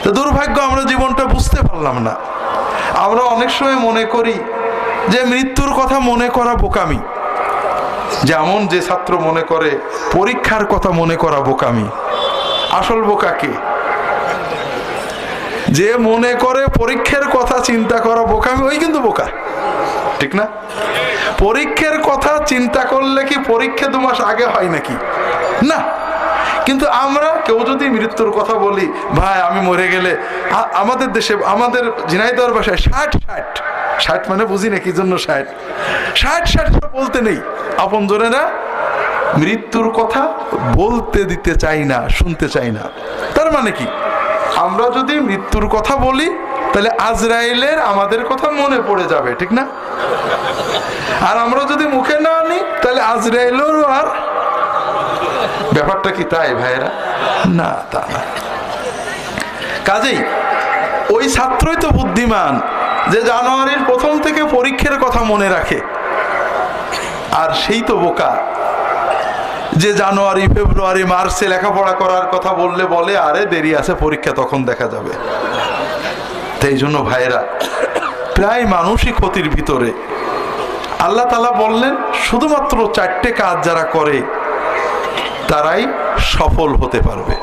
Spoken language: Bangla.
তো দুর্ভাগ্য, আমরা জীবনটা বুঝতে পারলাম না। আমরা অনেক সময় মনে করি যে মৃত্যুর কথা মনে করা বোকামি। যেমন যে ছাত্র মনে করে পরীক্ষার কথা মনে করা বোকামি। আসল বোকা কে? যে মনে করে পরীক্ষার কথা চিন্তা করা বোকামি, ওই কিন্তু বোকা, ঠিক না? পরীক্ষার কথা চিন্তা করলে কি পরীক্ষা 2 মাস আগে হয় নাকি? না। কিন্তু আমরা কেউ যদি মৃত্যুর কথা বলি, ভাই আমি মরে গেলে, আমাদের দেশে, আমাদের ঝিনাইদহের ভাষায় 60 মানে বুঝি না কি জন্য 60 বলতে নেই। আপন জনেরা মৃত্যুর কথা বলতে দিতে চাই না, শুনতে চাই না। তার মানে কি, আমরা যদি মৃত্যুর কথা বলি তাহলে আজরাইলের আমাদের কথা মনে পড়ে যাবে, ঠিক না? আর আমরা যদি মুখে না আনি তাহলে আজরাইলেরও আর, ব্যাপারটা কি তাই ভাইরা? না, তা না। কাজেই ওই ছাত্রই তো বুদ্ধিমান যে জানুয়ারির 1 থেকে পরীক্ষার কথা মনে রাখে, আর সেই তো বোকা যে জানুয়ারি, ফেব্রুয়ারি, মার্চে লেখাপড়া করার কথা বললে বলে আরে দেরি আছে, পরীক্ষা তখন দেখা যাবে। তাই জন্য ভাইরা, প্রায় মানুষই ক্ষতির ভিতরে। আল্লাহ তাআলা বললেন শুধুমাত্র 4টে কাজ যারা করে তারাই সফল হতে পারবে।